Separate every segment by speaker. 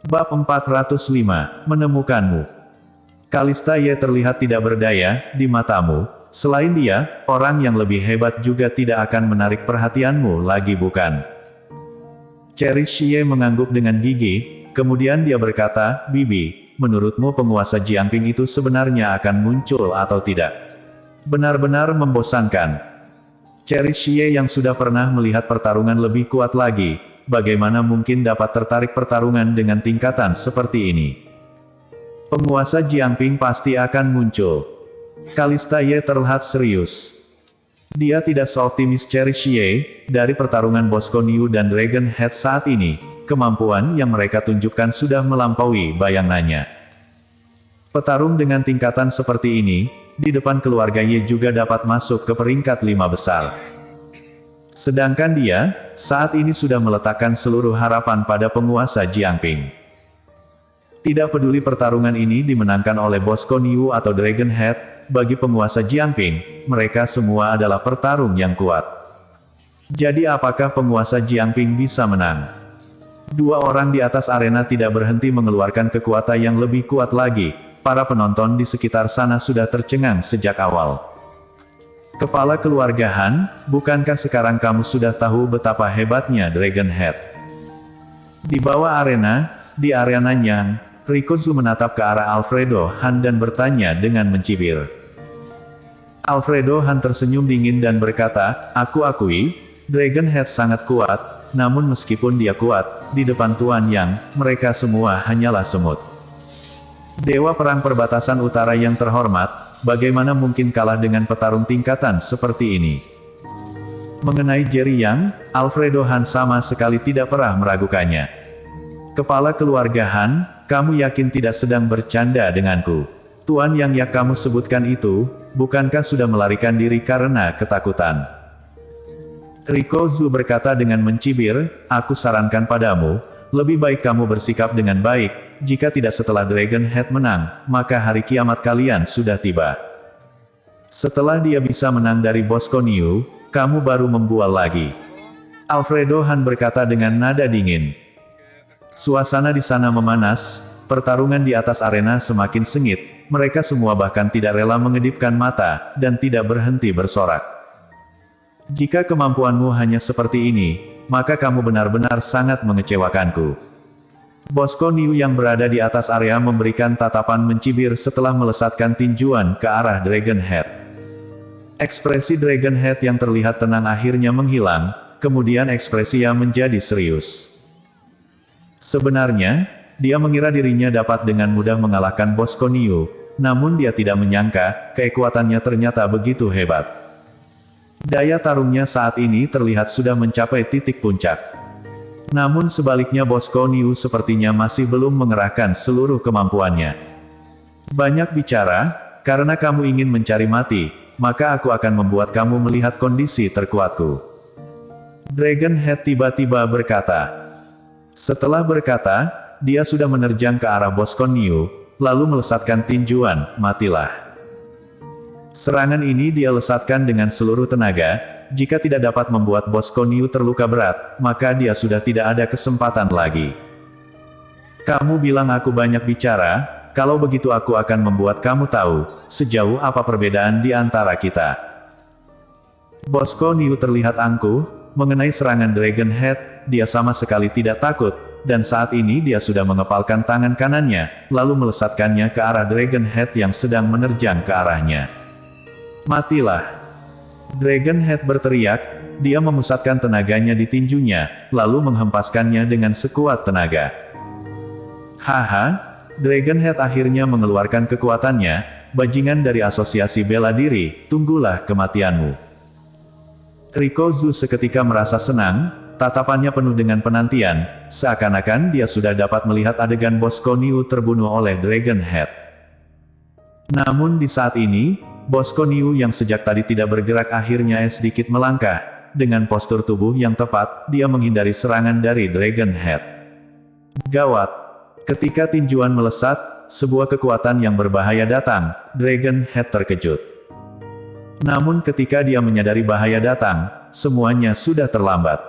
Speaker 1: Bab 405, Menemukanmu. Kalista Ye terlihat tidak berdaya di matamu. Selain dia, orang yang lebih hebat juga tidak akan menarik perhatianmu lagi, bukan? Cherish Ye mengangguk dengan gigi, kemudian dia berkata, Bibi, menurutmu penguasa Jiangping itu sebenarnya akan muncul atau tidak? Benar-benar membosankan. Cherish Ye yang sudah pernah melihat pertarungan lebih kuat lagi, bagaimana mungkin dapat tertarik pertarungan dengan tingkatan seperti ini? Penguasa Jiangping pasti akan muncul. Kalista Ye terlihat serius. Dia tidak seoptimis Cherish Ye. Dari pertarungan Bosco Niu dan Dragon Head saat ini, kemampuan yang mereka tunjukkan sudah melampaui bayangannya. Petarung dengan tingkatan seperti ini, di depan keluarga Ye juga dapat masuk ke peringkat 5 besar. Sedangkan dia, saat ini sudah meletakkan seluruh harapan pada penguasa Jiangping. Tidak peduli pertarungan ini dimenangkan oleh Bosco Niu atau Dragon Head, bagi penguasa Jiangping, mereka semua adalah petarung yang kuat. Jadi apakah penguasa Jiangping bisa menang? Dua orang di atas arena tidak berhenti mengeluarkan kekuatan yang lebih kuat lagi. Para penonton di sekitar sana sudah tercengang sejak awal. Kepala keluarga Han, bukankah sekarang kamu sudah tahu betapa hebatnya Dragon Head? Di bawah arena, di area Nanyang, Rikozu menatap ke arah Alfredo Han dan bertanya dengan mencibir. Alfredo Han tersenyum dingin dan berkata, aku akui, Dragon Head sangat kuat, namun meskipun dia kuat, di depan Tuan Yang, mereka semua hanyalah semut. Dewa Perang Perbatasan Utara yang terhormat, bagaimana mungkin kalah dengan petarung tingkatan seperti ini? Mengenai Jerry Yang, Alfredo Han sama sekali tidak pernah meragukannya. Kepala keluarga Han, kamu yakin tidak sedang bercanda denganku? Tuan yang kamu sebutkan itu, bukankah sudah melarikan diri karena ketakutan? Rikozu berkata dengan mencibir, aku sarankan padamu, lebih baik kamu bersikap dengan baik, jika tidak setelah Dragon Head menang, maka hari kiamat kalian sudah tiba. Setelah dia bisa menang dari Bosco Niu, kamu baru membual lagi. Alfredo Han berkata dengan nada dingin. Suasana di sana memanas, pertarungan di atas arena semakin sengit, mereka semua bahkan tidak rela mengedipkan mata, dan tidak berhenti bersorak. Jika kemampuanmu hanya seperti ini, maka kamu benar-benar sangat mengecewakanku. Bosco Niu yang berada di atas area memberikan tatapan mencibir setelah melesatkan tinjuan ke arah Dragon Head. Ekspresi Dragon Head yang terlihat tenang akhirnya menghilang, kemudian ekspresinya menjadi serius. Sebenarnya, dia mengira dirinya dapat dengan mudah mengalahkan Bosco Niu, namun dia tidak menyangka, kekuatannya ternyata begitu hebat. Daya tarungnya saat ini terlihat sudah mencapai titik puncak. Namun sebaliknya Bosco Niu sepertinya masih belum mengerahkan seluruh kemampuannya. Banyak bicara, karena kamu ingin mencari mati, maka aku akan membuat kamu melihat kondisi terkuatku. Dragon Head tiba-tiba berkata. Setelah berkata, dia sudah menerjang ke arah Bosco Niu, lalu melesatkan tinjuan, matilah. Serangan ini dia lesatkan dengan seluruh tenaga, jika tidak dapat membuat Bosco Niu terluka berat, maka dia sudah tidak ada kesempatan lagi. Kamu bilang aku banyak bicara, kalau begitu aku akan membuat kamu tahu, sejauh apa perbedaan di antara kita. Bosco Niu terlihat angkuh, mengenai serangan Dragon Head, dia sama sekali tidak takut, dan saat ini dia sudah mengepalkan tangan kanannya, lalu melesatkannya ke arah Dragon Head yang sedang menerjang ke arahnya. Matilah! Dragon Head berteriak, dia memusatkan tenaganya di tinjunya, lalu menghempaskannya dengan sekuat tenaga. Haha, Dragon Head akhirnya mengeluarkan kekuatannya, bajingan dari asosiasi bela diri, tunggulah kematianmu. Rikozu seketika merasa senang, tatapannya penuh dengan penantian, seakan-akan dia sudah dapat melihat adegan Bosco Niu terbunuh oleh Dragon Head. Namun di saat ini, Bosco Niu yang sejak tadi tidak bergerak akhirnya sedikit melangkah, dengan postur tubuh yang tepat, dia menghindari serangan dari Dragon Head. Gawat! Ketika tinjuan melesat, sebuah kekuatan yang berbahaya datang, Dragon Head terkejut. Namun ketika dia menyadari bahaya datang, semuanya sudah terlambat.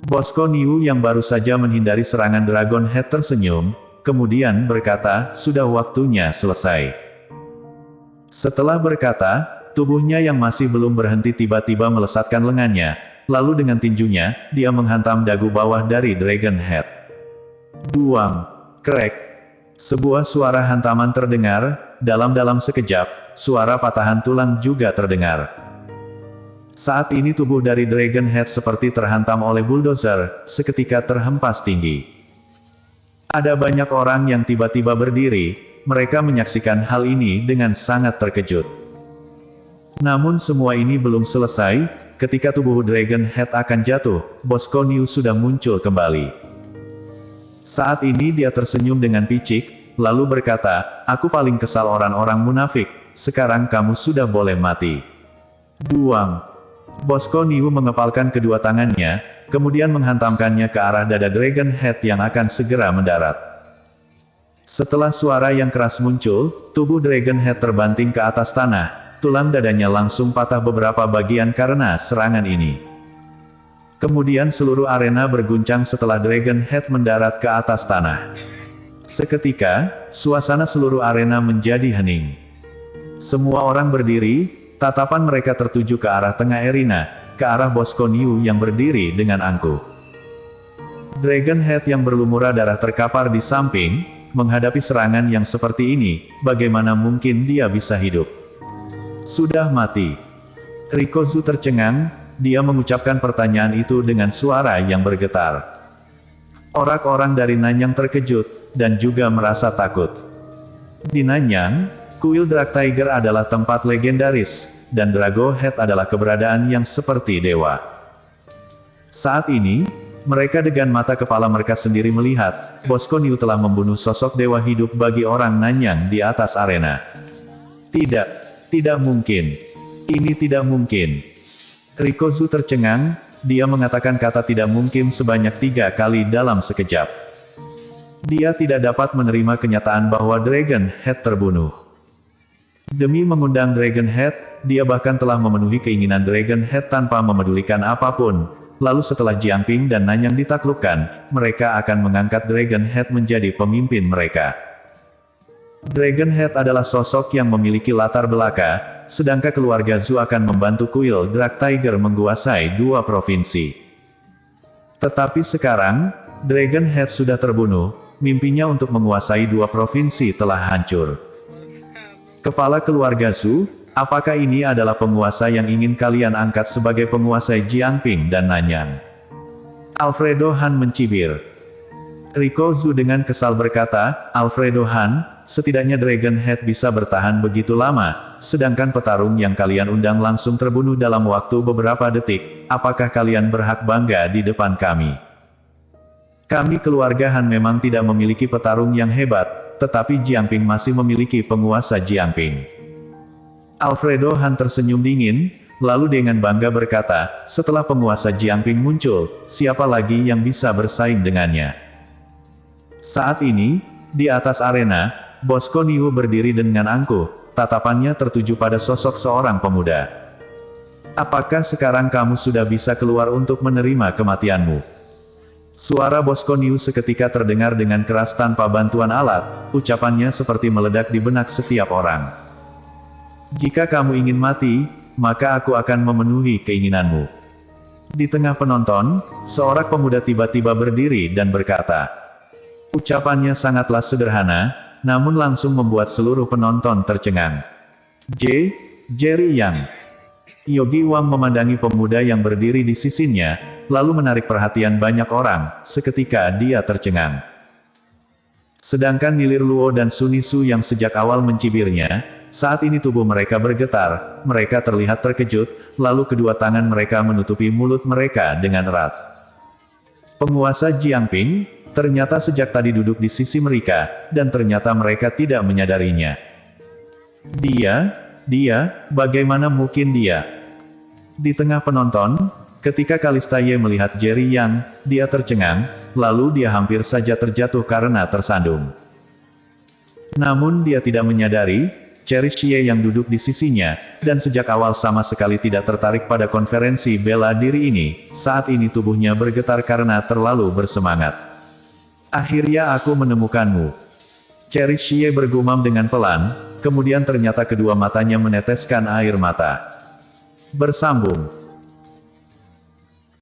Speaker 1: Bosco Niu yang baru saja menghindari serangan Dragon Head tersenyum, kemudian berkata, sudah waktunya selesai. Setelah berkata, tubuhnya yang masih belum berhenti tiba-tiba melesatkan lengannya, lalu dengan tinjunya, dia menghantam dagu bawah dari Dragon Head. Duang, krek. Sebuah suara hantaman terdengar, dalam-dalam sekejap, suara patahan tulang juga terdengar. Saat ini tubuh dari Dragon Head seperti terhantam oleh bulldozer, seketika terhempas tinggi. Ada banyak orang yang tiba-tiba berdiri, mereka menyaksikan hal ini dengan sangat terkejut. Namun semua ini belum selesai, ketika tubuh Dragon Head akan jatuh, Bosco Niu sudah muncul kembali. Saat ini dia tersenyum dengan picik, lalu berkata, aku paling kesal orang-orang munafik, sekarang kamu sudah boleh mati. Duang. Bosco Niu mengepalkan kedua tangannya, kemudian menghantamkannya ke arah dada Dragon Head yang akan segera mendarat. Setelah suara yang keras muncul, tubuh Dragon Head terbanting ke atas tanah, tulang dadanya langsung patah beberapa bagian karena serangan ini. Kemudian seluruh arena berguncang setelah Dragon Head mendarat ke atas tanah. Seketika, suasana seluruh arena menjadi hening. Semua orang berdiri, tatapan mereka tertuju ke arah tengah arena, ke arah Bosco Niu yang berdiri dengan angkuh. Dragon Head yang berlumur darah terkapar di samping, menghadapi serangan yang seperti ini, bagaimana mungkin dia bisa hidup? Sudah mati. Rikozu tercengang. Dia mengucapkan pertanyaan itu dengan suara yang bergetar. Orang-orang dari Nanyang terkejut, dan juga merasa takut. Di Nanyang, kuil Dark Tiger adalah tempat legendaris, dan Dragon Head adalah keberadaan yang seperti dewa. Saat ini, mereka dengan mata kepala mereka sendiri melihat, Bosco Niu telah membunuh sosok dewa hidup bagi orang Nanyang di atas arena. Tidak mungkin. Ini tidak mungkin. Rikozu tercengang, dia mengatakan kata tidak mungkin sebanyak 3 kali dalam sekejap. Dia tidak dapat menerima kenyataan bahwa Dragon Head terbunuh. Demi mengundang Dragon Head, dia bahkan telah memenuhi keinginan Dragon Head tanpa memedulikan apapun. Lalu setelah Jiangping dan Nanyang ditaklukkan, mereka akan mengangkat Dragon Head menjadi pemimpin mereka. Dragon Head adalah sosok yang memiliki latar belakang, sedangkan keluarga Zhu akan membantu kuil Dark Tiger menguasai 2 provinsi. Tetapi sekarang, Dragon Head sudah terbunuh, mimpinya untuk menguasai 2 provinsi telah hancur. Kepala keluarga Zhu, apakah ini adalah penguasa yang ingin kalian angkat sebagai penguasa Jiangping dan Nanyang? Alfredo Han mencibir. Rikozu dengan kesal berkata, Alfredo Han, setidaknya Dragon Head bisa bertahan begitu lama, sedangkan petarung yang kalian undang langsung terbunuh dalam waktu beberapa detik, apakah kalian berhak bangga di depan kami? Kami keluarga Han memang tidak memiliki petarung yang hebat, tetapi Jiangping masih memiliki penguasa Jiangping. Alfredo Han tersenyum dingin, lalu dengan bangga berkata, setelah penguasa Jiangping muncul, siapa lagi yang bisa bersaing dengannya? Saat ini, di atas arena, Bosco Niu berdiri dengan angkuh, tatapannya tertuju pada sosok seorang pemuda. Apakah sekarang kamu sudah bisa keluar untuk menerima kematianmu? Suara Bosco Niu seketika terdengar dengan keras tanpa bantuan alat, ucapannya seperti meledak di benak setiap orang. Jika kamu ingin mati, maka aku akan memenuhi keinginanmu. Di tengah penonton, seorang pemuda tiba-tiba berdiri dan berkata. Ucapannya sangatlah sederhana, namun langsung membuat seluruh penonton tercengang. Jerry Yang. Yogi Wang memandangi pemuda yang berdiri di sisinya, lalu menarik perhatian banyak orang, seketika dia tercengang. Sedangkan Nilir Luo dan Suni Su yang sejak awal mencibirnya, saat ini tubuh mereka bergetar, mereka terlihat terkejut, lalu kedua tangan mereka menutupi mulut mereka dengan erat. Penguasa Jiangping, ternyata sejak tadi duduk di sisi mereka, dan ternyata mereka tidak menyadarinya. Dia, bagaimana mungkin dia? Di tengah penonton, ketika Kalistaye melihat Jerry Yang, dia tercengang, lalu dia hampir saja terjatuh karena tersandung. Namun dia tidak menyadari, Cherishie yang duduk di sisinya, dan sejak awal sama sekali tidak tertarik pada konferensi bela diri ini, saat ini tubuhnya bergetar karena terlalu bersemangat. Akhirnya aku menemukanmu. Cherishie bergumam dengan pelan, kemudian ternyata kedua matanya meneteskan air mata. Bersambung.